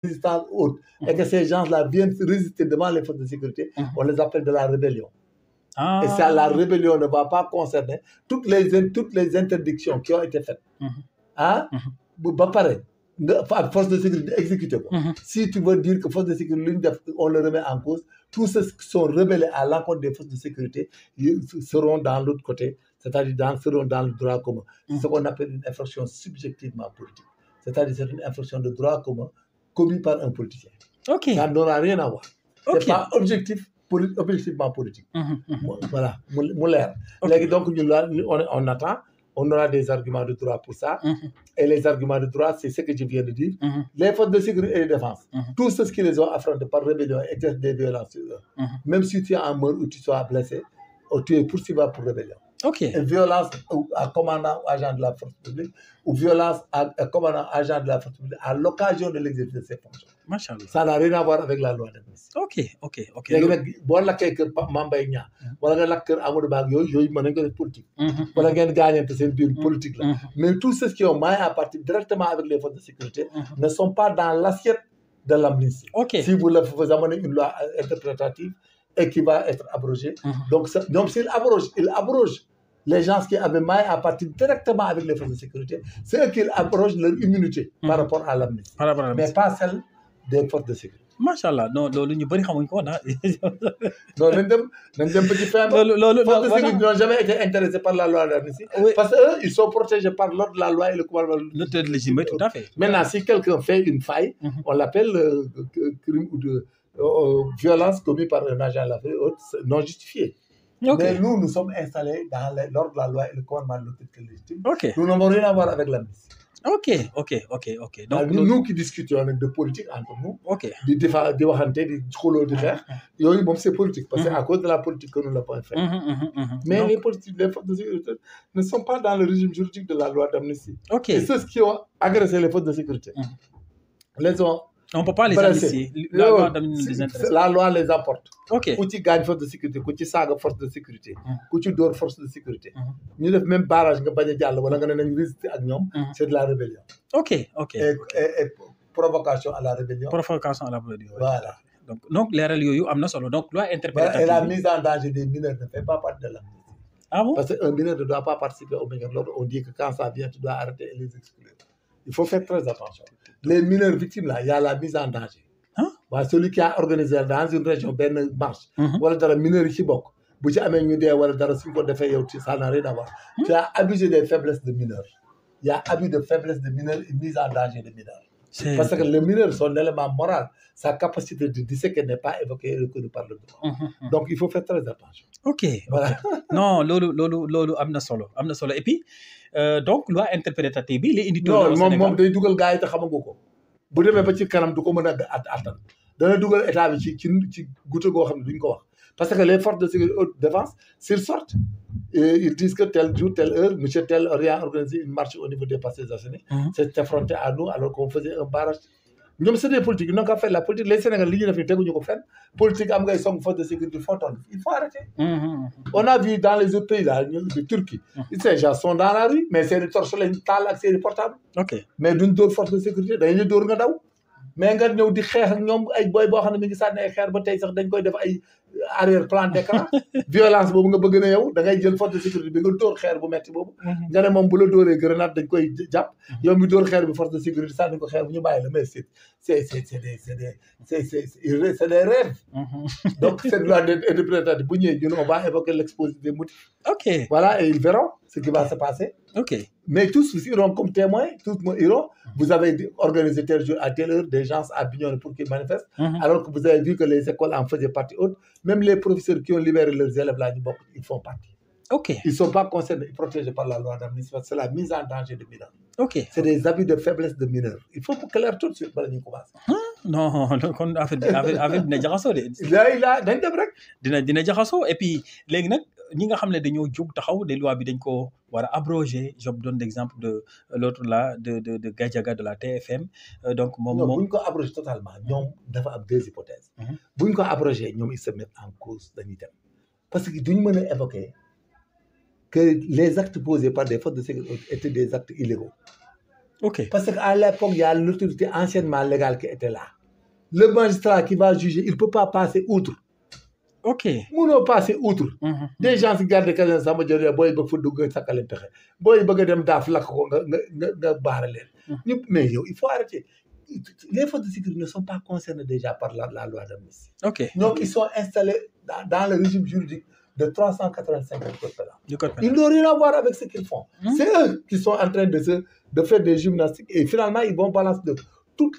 résistance haute, et que ces gens-là viennent se résister devant les forces de sécurité, on les appelle de la rébellion. Et ça, la rébellion ne va pas concerner toutes les interdictions qui ont été faites. Ah, ba pare force de sécurité exécuté ko. Si tu veux dire que force de sécurité on le remet en cause, tous ceux qui sont rebellés à l'encontre des forces de sécurité seront dans l'autre côté, c'est-à-dire seront dans le droit commun. C'est ce qu'on appelle une infraction subjectivement politique. C'est-à-dire c'est une infraction de droit commun commis par un politicien. Ça n'aura rien à voir. C'est pas objectivement politique. Voilà, mu leer. Léegi donc on attend. On aura des arguments de droit pour ça. Et les arguments de droit, c'est ce que je viens de dire. Les forces de sécurité et de défense, tous ceux qui les ont affrontés par rébellion exercent des violences sur eux. Même si tu es en mort ou tu sois blessé, ou tu es poursuivable pour rébellion. Et violence à commandant ou agent de la force publique, ou violence à commandant agent de la force publique à l'occasion de l'exercice de ses fonctions. Ça n'a rien à voir avec la loi d'amnistie. léegi nag boo lakkee kër Mame Mbaye Niang wala nga lakk kër Amadou Ba yooyu mën nañ ko def politique. wala ngeen gaañante seen biir politique la. Mais tous ceux qui ont maillé à partir directement avec les forces de sécurité ne sont pas dans l'assiette de l'amnistie. Si vous amenez une loi interprétative et qui va être abrogée. Donc s'il abrogent les gens qui avaient maillé à partir directement avec les forces de sécurité, c'est eux qui abrogent leur immunité par rapport à l'amnistie. Mais pas celle des forces de sécurité. Machallah non loolu ñu bëri xamuñ ko na non nañ dem ba ci fin loolu forces de sécurité n'ont jamais été intéressés par la loi d'amnistie parce que eux ils sont protégés par l'ordre de la loi et le commandement l'autorité légitime, tout à fait. Maintenant si quelqu'un fait une faille, on l'appelle crime ou de violence commis par un agent de la non justifié. Mais nous sommes installés dans l'ordre de la loi et le commandement de l'autorité légitime. Nous n'avons rien à voir avec l'amnistie. Donc nous qui discutons de politique entre nous, di waxante di xuloo di xeex yooyu moom c'est politique parce que à cause de la politique que nous l'avons fait. Mais les forces de sécurité ne sont pas dans le régime juridique de la loi d'amnistie. Et ceux qui ont agressé les forces de sécurité on ne peut pas les amnistier. La loi les emporte. Ku ci gaañ force de sécurité, ku ci saaga force de sécurité, ku ci dóor force de sécurité. ñu def même barrage nga bañ a jàll wala nga ne nañ résister ak ñoom. C'est de la rébellion. Et provocation à la rébellion. Voilà. Donc leeral yooyu am na solo donc loi interprétative. Et la mise en danger des mineurs ne fait pas partie de l'amnistie. Ah bon? Parce qu'un mineur ne doit pas participer au mineur. On dit que quand ça vient, tu dois arrêter et les exclure. Il faut faire très attention. Les mineurs victimes là, il y a la mise en danger. Celui qui a organisé dans une région benn marche. wala dara mineur yi ci bokk. bu ci amee ñu dee wala dara suñ ko defee yow ça n'a rien à voir. Tu as abusé des faiblesses de mineurs. Il y a abus de faiblesse de mineurs et mise en danger de mineurs. Parce que le mineur, son élément moral, sa capacité de disséquer n'est pas évoquée et reconnue par le droit. Donc il faut faire très attention. Voilà. Non, loolu am na solo et puis donc loi interprétative bi li indi. non moom day dugal gars yi te xamagu ko bu demee ba ci kanam du ko mën a attan dana dugal état bi ci goutte goo xam ne duñ ko wax parce que les forces de sécurité de défense s'ils sortent ils disent que tel jour telle heure monsieur tel a organisé une marche au niveau des Parcelles Assainies. C'est affronté à nous alors qu'on faisait un barrage. ñoom c'est des politiques ñoo ko fait la politique les Sénégalais li ñu def ni teguñu ko fenn politique am ngay song force de sécurité foo toll il faut arrêter. On a vu dans les autres pays là de Turquie. Ces gens sont dans la rue mais seeni torche lañ taal ak seeni portable. Mais duñ dóor force de sécurité dañuy dóor nga daw. mais nga ñëw di xeex ak ñoom ay boy boo xam ne mi ngi sànni ay xeer ba tey sax dañ koy def ay arrière plan d'écran violence boobu nga bëgg na yow da ngay jël force de sécurité bi nga dóor xeer bu metti boobu nga ne moom bu la dóoree grenade dañ koy jàpp yow mi dóor xeer bi force de sécurité sànni ko xeer bu ñu bàyyi la mais c'est des rêves. Donc cette loi interprétative bu ñëwee ñun on va évoquer l'exposé des motifs. Voilà et ils verront ce qui va se passer. Mais tous iront comme témoins, tous iront. Vous avez organisé tel jour à telle heure des gens à Bignona pour qu'ils manifestent, alors que vous avez vu que les écoles en faisaient partie haute. Même les professeurs qui ont libéré leurs élèves là, ils font partie. Ils ne sont pas concernés, protégés par la loi d'amnistie, c'est la mise en danger de mineurs. C'est des abus de faiblesse de mineurs. Il faut clair tout de suite pour ñu commencer. Non kon affaire dina jaxasoo de. dañ dem rek. dina jaxasoo et puis léegi nag ñi nga xam ne dañoo jóg taxaw de loi bi dañ ko war a abroger. Je donne l'exemple de l'autre là de Gadiaga de la TFM. Donc moom bu ñu ko abroger totalement ñoom dafa am deux hypothèses. bu ñu ko abroger ñoom ils se mettent en cause dañuy dem parce que duñ mën a évoquer que les actes posés par des forces de sécurité étaient des actes illégaux. Ok. Parce qu'à l'époque, il y a l'autorité anciennement légale qui était là. Le magistrat qui va juger, il ne peut pas passer outre. Ok. Mënoo passer outre. Des gens qui gardent caserne sama jël booy bëgg fa dugg sakale pexe booy bëgg a dem daaf lakk ko nga baare leen. Mais yow il faut arrêter. Les forces de sécurité ne sont pas concernées déjà par la loi d'amnistie. Ok. Donc ils sont installés dans le régime juridique de 385 du code pénal. Du code pénal. Ils n'ont rien à voir avec ce qu'ils font. C'est eux qui sont en train de faire des gymnastiques et finalement ils vont balancer de toute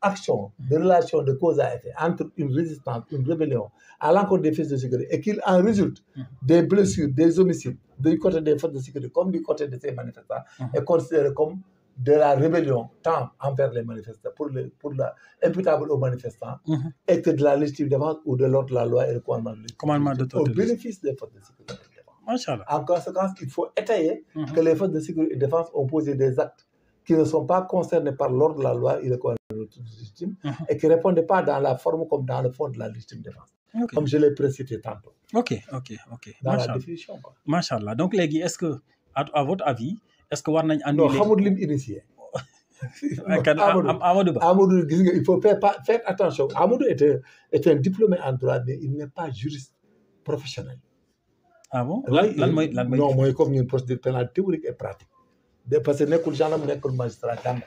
action de relation de cause à effet entre une résistance, une rébellion à l'encontre des forces de sécurité et qu'il en résulte des blessures, des homicides du côté des forces de sécurité comme du côté de ces manifestants est considéré comme de la rébellion tant envers les manifestants pour la imputable aux manifestants et que de la légitime défense ou de l'ordre de la loi et le commandement de au bénéfice des forces de sécurité. Machallah. En conséquence, il faut étayer que les forces de sécurité et de défense ont posé des actes qui ne sont pas concernés par l'ordre de la loi et le commandement légitime et qui ne répondent pas dans la forme comme dans le fond de la légitime défense. Okay. Comme je l'ai précisé tantôt. Ok. Dans la définition. Machallah. Donc, Légui, est-ce que, à votre avis, est-ce que war nañ andi non xamul lim initié. Amadou Ba. Amadou gis nga il faut faire attention. Amadou est un diplômé en droit mais il n'est pas juriste professionnel. Ah bon? Non mooy comme ñun procédure pénale théorique et pratique. Parce que nekkul gendarme nekkul magistrat jàng.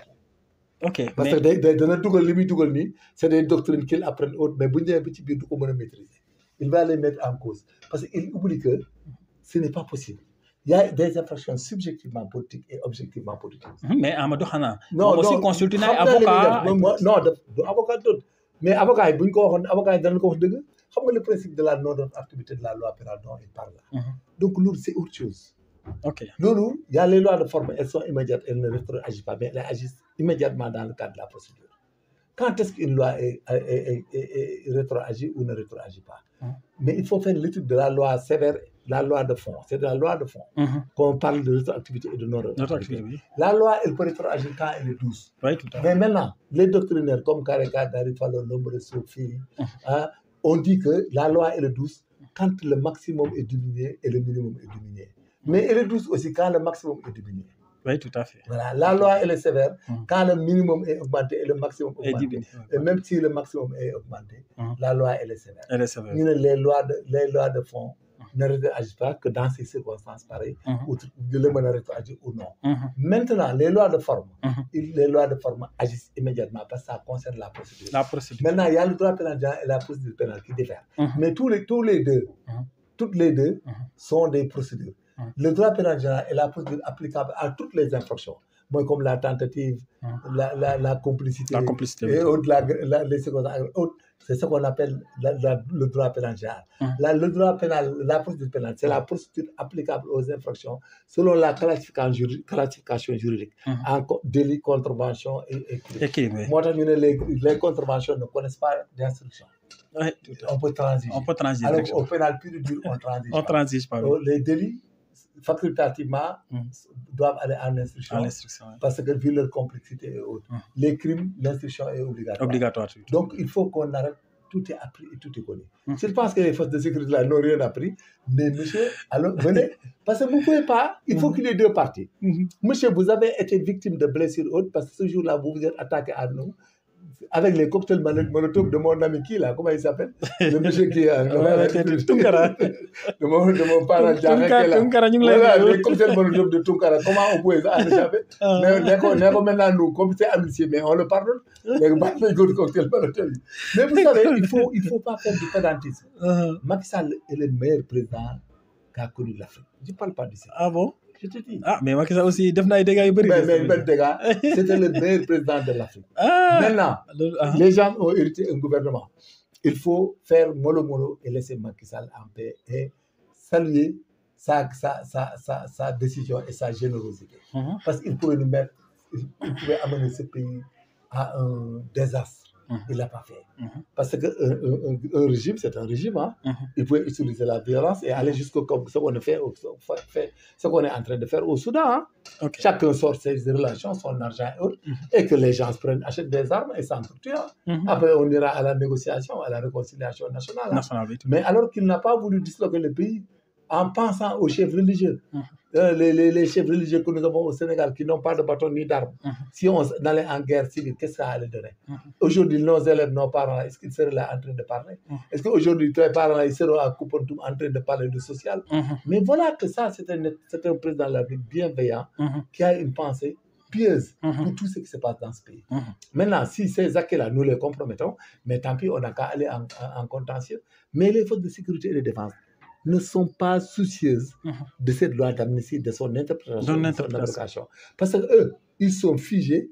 Ok. Parce que dana dugal li muy dugal nii c'est des doctrines qu'il apprend autres mais bu ñu demee ba ci biir du ko mën a maîtriser. Il va les mettre en cause parce qu'il oublie que ce n'est pas possible. Il y a des infractions subjectivement politiques et objectivement politiques. Mais Amadou xanaa. non aussi consulté na avocat. non du avocat d'autre mais avocat yi bu ñu ko waxoon avocat yi danañ ko wax dëgg xam nga le principe de la non-activité de la loi pénale dont il parle là. Donc loolu c'est autre chose. Ok. Loolu il y a les lois de forme elles sont immédiates elles ne rétroagissent pas mais elles agissent immédiatement dans le cadre de la procédure. Quand est-ce qu'une loi est rétroagit ou ne rétroagit pas? Mais il faut faire l'étude de la loi sévère, la loi de fond. C'est de la loi de fond qu'on parle de rétroactivité et de non-rétroactivité. La loi, elle peut rétroagir quand elle est douce. Oui, tout à fait. Mais maintenant, les doctrinaires comme Kareka, Darifalo, Lombre, Sophie, on dit que la loi elle est douce quand le maximum est diminué et le minimum est diminué. Mais elle est douce aussi quand le maximum est diminué. Oui, tout à fait. Voilà, la loi elle est sévère quand le minimum est augmenté et le maximum est augmenté. Et même si le maximum est augmenté, la loi elle est sévère. Elle est sévère. Les lois de fond ne réagissent pas que dans ces circonstances pareilles, où le mën a réagir ou non. Maintenant, les lois de forme agissent immédiatement parce que ça concerne la procédure. Maintenant, il y a le droit pénal et la procédure pénale qui diffèrent. Mais toutes les deux sont des procédures. Le droit pénal général est la procédure applicable à toutes les infractions. Moi, comme la tentative, la complicité, et les circonstances autres, c'est ce qu'on appelle le droit pénal général. Le droit pénal, la procédure pénale, c'est la procédure applicable aux infractions selon la classification juridique en délit, contravention et crime. Moi, les contraventions ne connaissent pas d'instruction. Ouais, on peut transiger. Alors, au pénal pur et dur, on transige. On transige pas. Les délits, facultativement, doivent aller en instruction. Parce que vu leur complexité et autres. Les crimes, l'instruction est obligatoire. Donc, il faut qu'on arrête. Tout est appris et tout est connu. Je pense que les forces de sécurité là n'ont rien appris. Mais monsieur, alors venez. Parce que vous ne pouvez pas, il faut qu'il y ait deux parties. Monsieur, vous avez été victime de blessures hautes parce que ce jour-là, vous vous êtes attaqué à nous. Avec les cocktails Molotov de mon ami qui là, comment il s'appelle? Le monsieur qui a Tunkara. De mon parent Tunkara, voilà, les cocktails Molotov de Tunkara. Comment on pouvait ça échapper? Mais maintenant nous, comme c'est amnistié, mais on le pardonne. Mais cocktail Molotov. Mais vous savez, il faut pas faire du pédantisme. Macky Sall est le meilleur président qu'a connu l'Afrique. Je ne parle pas de ça. Ah bon? Je te dis. Ah, mais Macky Sall aussi, def na ay dégâts yu bëri. Mais dégâts, c'était le meilleur président de l'Afrique. Maintenant, les gens ont hérité un gouvernement. Il faut faire mollo et laisser Macky Sall en paix et saluer sa décision et sa générosité. Parce qu'il pouvait il pouvait amener ce pays à un désastre. Il ne l'a pas fait. Parce qu'un régime, c'est un régime. Il pouvait utiliser la violence et aller jusqu'au ce qu'on ce qu'on est en train de faire au Soudan. Okay. Chacun sort ses relations, son argent et autres, et que les gens achètent des armes et s'entretuent. Après, on ira à la négociation, à la réconciliation nationale. Mais alors qu'il n'a pas voulu disloquer le pays en pensant aux chefs religieux. Les chefs religieux que nous avons au Sénégal qui n'ont pas de bâton ni d'armes. Si on allait en guerre civile, qu'est-ce que ça allait donner? Aujourd'hui, nos élèves, nos parents, est-ce qu'ils seraient là en train de parler? Est-ce qu'aujourd'hui, tes parents, ils seront à Koupentoum en train de parler de social? Mais voilà que ça, c'est un président de la République bienveillant qui a une pensée pieuse pour tout ce qui se passe dans ce pays. Maintenant, si ces acquis-là, nous les compromettons, mais tant pis, on n'a qu'à aller en contentieux. Mais les forces de sécurité et de défense ne sont pas soucieuses de cette loi d'amnistie, de son interprétation, de son application. Parce qu'eux, ils sont figés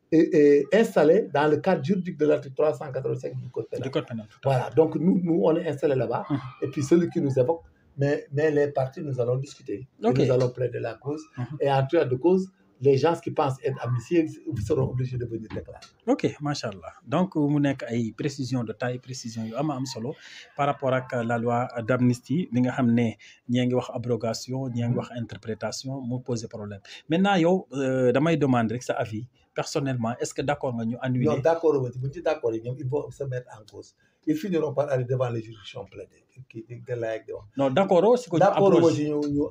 et installés dans le cadre juridique de l'article 385 du Code pénal. Voilà, donc nous, on est installés là-bas. Et puis celui qui nous évoque, mais les partis, nous allons discuter. Okay. Nous allons plaider la cause. Et en tout cas de cause, les gens qui pensent être amnistiés seront obligés de venir déclarer. Ok, machallah. Donc mu nekk ay précision de taille précision yu am solo par rapport ak la loi d'amnistie bi nga xam ne ñii ngi wax abrogation ñii ngi wax interprétation mu poser problème maintenant yow damay demander rek sa avis personnellement est-ce que d'accord nga ñu annuler. Non, d'accord bu ñu ci d'accord ñoom il faut se mettre en cause. Ils finiront par aller devant les juridictions plaider. Non, d'accord, c'est que ñu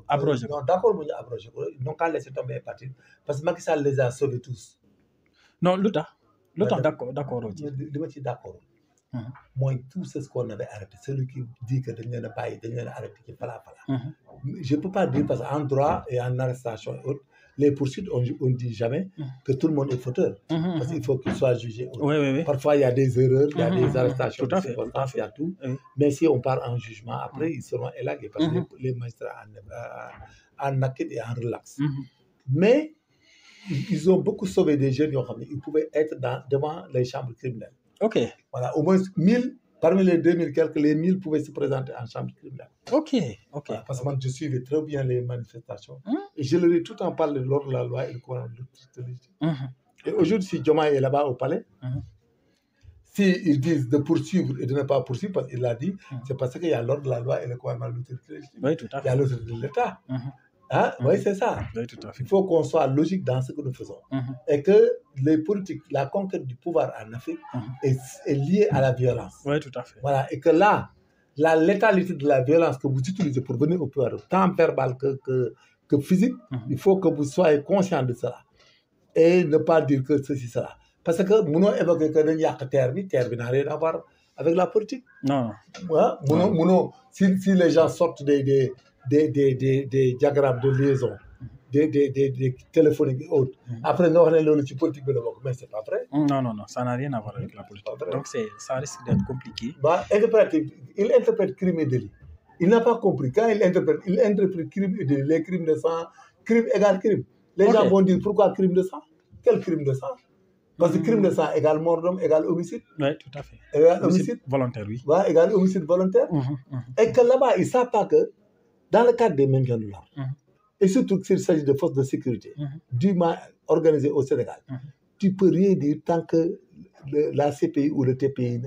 abrogé. Non, d'accord, ñu abrogé. Ils n'ont qu'à laisser tomber et partir. Parce que Macky Sall les a sauvés tous. Non, d'accord, d'accord. D'accord. Moi, tout ce qu'on avait arrêté, celui qui dit que dañ leen a bàyyi dañ leen a arrêté ci fala. Je ne peux pas dire parce qu'en droit et en arrestation et autres, les poursuites, on ne dit jamais que tout le monde est fauteur. Parce qu'il faut qu'il soit jugé. Oui. Parfois, il y a des erreurs, il y a des arrestations, des circonstances, il y a tout. Mais si on part en jugement, après, ils seront élagués parce que les magistrats en acquittent et en relaxent. Mais ils ont beaucoup sauvé des jeunes. Ils pouvaient être devant les chambres criminelles. Ok. Voilà, au moins 1000. Parmi les 2000 quelques, les 1000 pouvaient se présenter en chambre criminelle. Ok. Voilà, parce que moi, je suivais très bien les manifestations. Et je leur ai tout en parlé lors de la loi et le courant de l'autorité. Et aujourd'hui, si Diomaye est là-bas au palais, s'ils disent de poursuivre et de ne pas poursuivre, parce qu'il l'a dit, c'est parce qu'il y a l'ordre de la loi et le courant de l'autorité. Oui, tout à fait. Il y a l'autorité de l'État. Oui, c'est ça. Oui, tout à fait. Il faut qu'on soit logique dans ce que nous faisons. Et que les politiques, la conquête du pouvoir en Afrique est liée à la violence. Oui, tout à fait. Voilà. Et que là, la létalité de la violence que vous utilisez pour venir au pouvoir, tant verbal que physique, il faut que vous soyez conscient de cela. Et ne pas dire que ceci, cela. Parce que nous avons évoqué que nous terre n'a rien à voir avec la politique. Non. Si les gens sortent des diagrammes de liaison, des téléphoniques et autres. Après, nous avons le politique, mais c'est pas vrai. Non, ça n'a rien à voir avec la politique. Donc, ça risque d'être compliqué. Il interprète crime et délit. Il n'a pas compris. Quand il interprète crime et délit, les crimes de sang, crime égale crime. Les gens vont dire pourquoi crime de sang? Quel crime de sang? Parce que crime de sang égale mort d'homme égale homicide. Oui, tout à fait. Égale homicide volontaire, oui. Ouais, égale homicide volontaire. Et que là-bas, ils ne savent pas que dans le cadre des maintien de l'ordre, et surtout s'il s'agit de forces de sécurité dûment organisées au Sénégal, tu ne peux rien dire tant que la CPI ou le TPI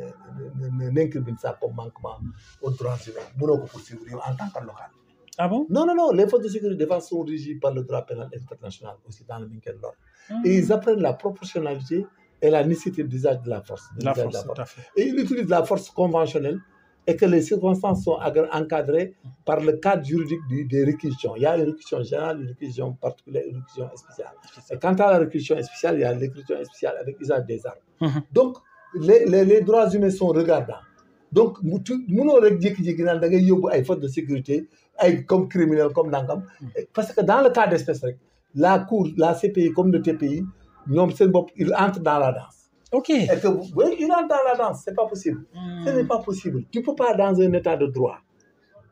n'incrimine ça comme manquement aux droits humains. Nous ne pouvons pas poursuivre en tant que local. Ah bon? Non, les forces de sécurité de défense sont régies par le droit pénal international aussi dans le maintien de l'ordre. Et ils apprennent la proportionnalité et la nécessité d'usage de la force. Tout à fait. Et ils utilisent la force conventionnelle et que les circonstances sont encadrées par le cadre juridique des réquisitions. Il y a une réquisition générale, une réquisition particulière, une réquisition spéciale. Et quant à la réquisition spéciale, il y a une réquisition spéciale avec usage des armes. Donc, les droits humains sont regardants. Donc, nous avons dit forces de sécurité comme criminels, comme Nangam. Parce que dans le cas d'espèce, la Cour, la CPI comme le TPI, ils entrent dans la danse. Ok. Et que, oui, ils entrent dans la danse, c'est pas possible. Ce n'est pas possible. Tu ne peux pas, dans un état de droit,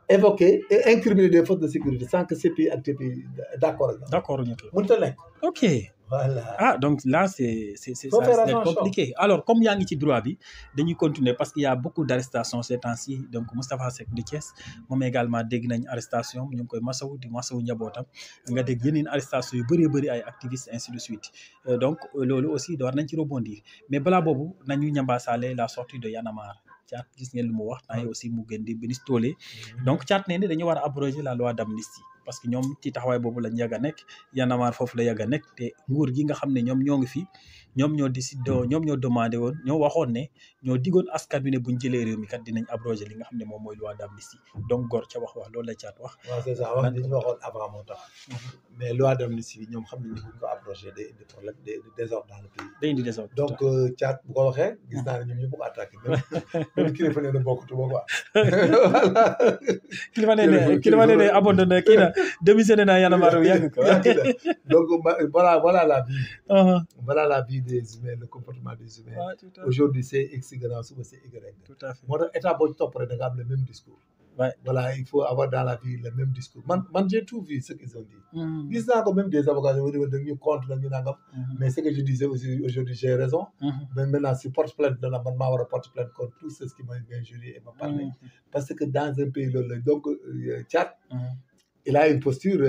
évoquer et incriminer des forces de sécurité sans que CPI et TPI d'accord. D'accord. Ok. Voilà. Ah, donc là, ça risque d'être compliqué. Alors, comme il y a un petit droit, dañuy continuer parce qu'il y a beaucoup d'arrestations ces temps-ci. Donc, Moustapha Seck de Thiès, moom également dégg nañ arrestation, ñu ngi koy masawu njabootam. Nga dégg yeneen arrestation yu bëri ay activistes ainsi de suite. Donc, loolu aussi war nañ ci rebondir. Mais balaa boobu nañu ñambaasaale la sortie de Y'en a marre. Thiat gis ngeen lu mu wax temps aussi mu gën di ministre Tollé. Donc, Thiat nee ne dañu war a abroger la loi d'amnistie. Parce que ñoom ci taxawaay boobu lañ yàgg a nekk Y'en a marre foofu la yàgg a nekk te nguur gi nga xam ne ñoom ñoo ngi fi ñoom ñoo décidé ñoom ñoo demandé woon ñoo waxoon ne ñoo digoon askan bi ne buñ jëlee réew mi kat dinañ abroger li nga xam ne moom mooy loi d'amnistie donc góor ca wax loolu la caat wax. waaw c'est ça wax li ñu waxoon avant moo tax. mais loi d'amnistie bi ñoom xam nañ ni buñ ko abroger day indi problème day indi désordre dans le pays. day indi désordre donc caat bu ko waxee gis naa ne ñoom ñëpp ko attaqué même kilifa nee na bokkutuma quoi. kilifa nee na abandonné kii na démissionné na Y'en a marre yàgg ko. donc voilà la vie. Voilà la vie des humains, le comportement des humains. Aujourd'hui, c'est X, suba c'est Y. Tout à fait. Moo tax état boo ci topp rek da nga am le même discours. Ouais. Voilà, il faut avoir dans la vie le même discours. Man j'ai tout vu ce qu'ils ont dit. Gis naa ko même des avocats yoo dañu contre la ñu nangam. Mais ce que je disais aussi aujourd'hui, j'ai raison. Mais maintenant, si porte plainte dana man maa war a porte plainte contre tous ceux qui m'ont injurié et m'ont parlé. Parce que dans un pays loolu la donc Tchad, il a une posture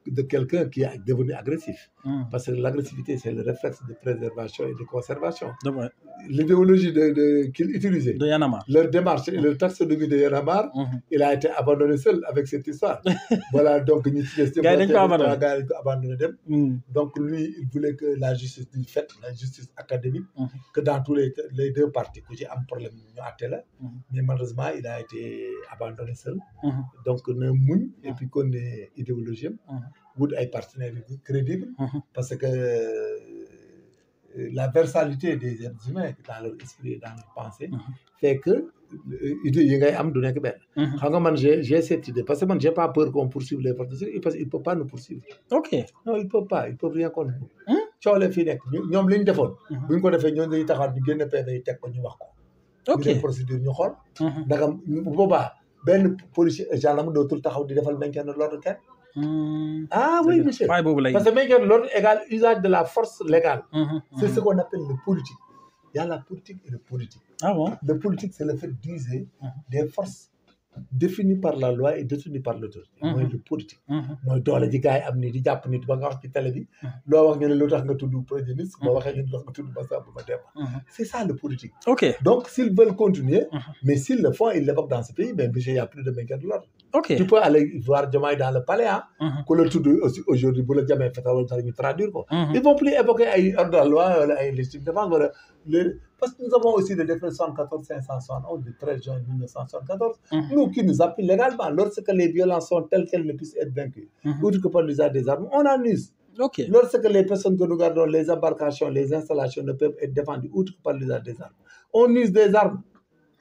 de quelqu'un qui est devenu agressif. Parce que l'agressivité, c'est le réflexe de préservation et de conservation. L'idéologie qu'il utilisait, de Y'en a marre. Leur démarche et le taxonomie de Y'en a marre, il a été abandonné seul avec cette histoire. Voilà, donc abandonné. Donc lui, il voulait que la justice du fait, la justice académique, que dans tous les deux parties, que j'ai un problème, mais malheureusement, il a été abandonné seul. Donc, on est mouille et puis qu'on est idéologie. Wut ay partenaires crédibles parce que la versalité des êtres humains dans leur esprit et dans leur pensée fait que idée yi ngay am du nekk benn. Xam nga man j'ai cette idée parce que man j'ai pas peur qu'on poursuive les forces de sécurité parce qu'il peut pas nous poursuivre. Ok. Non, il peut pas, il peut rien contre nous. Coolee fii nekk ñoom li ñu defoon. Bu ñu ko defee ñooñu dañuy taxaw ñu génn PV yi teg ko ñu wax ko. Ok. ñu def procédure ñu xool. Ndagam bu boobaa benn policier gendarme dootul taxaw di defal maintien de l'ordre kenn. Ah oui, monsieur. Parce que maintien de l'ordre égale usage de la force légale. C'est ce qu'on appelle le politique. Il y a la politique et le politique. Ah bon? Le politique, c'est le fait d'user des forces définies par la loi et définies par l'autorité. Mooy le politique. Mooy doole ji gars yi am nii di jàpp nit ba nga wax ci télé bi. Loo wax ñu ne lu tax nga tudd premier ministre. Boo waxee ñu ne lu tax nga tudd Massamba Mademba. C'est ça le politique. Ok. Donc s'ils veulent continuer, mais s'ils le font, ils l'évoquent dans ce pays, mais il n'y a plus de maintien de l'ordre. Ok. Tu peux aller voir Diomaye dans le palais, hein. Que le tout aussi aujourd'hui, pour le Diomaye fait traduire quoi. Ils vont plus évoquer ay ordre de la loi, ay légitime défense, voilà. Parce que nous avons aussi le décret 74-571 du 13 juin 1974, nous qui nous appuient légalement lorsque les violences sont telles qu'elles ne puissent être vaincues, outre que par l'usage des armes, on en use. Okay. Lorsque les personnes que nous gardons, les embarcations, les installations ne peuvent être défendues outre que par l'usage des armes, on use des armes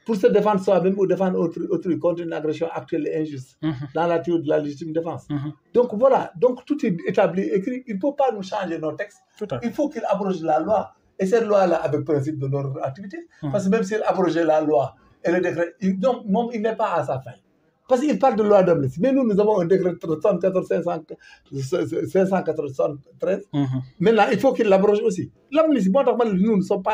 pour se défendre soi-même ou défendre autrui contre une agression actuelle et injuste dans la théorie de la légitime défense. Donc voilà, donc tout est établi, écrit. Il ne peut pas nous changer nos textes. Il faut qu'il abroge la loi. Et cette loi-là, avec le principe de non-activité, parce que même s'il abrogeait la loi et le décret, il n'est pas à sa fin. Parce qu'il parle de loi d'amnistie. Mais nous avons un décret 74-573. Maintenant, il faut qu'il l'abroge aussi. L'amnistie, nous ne sommes pas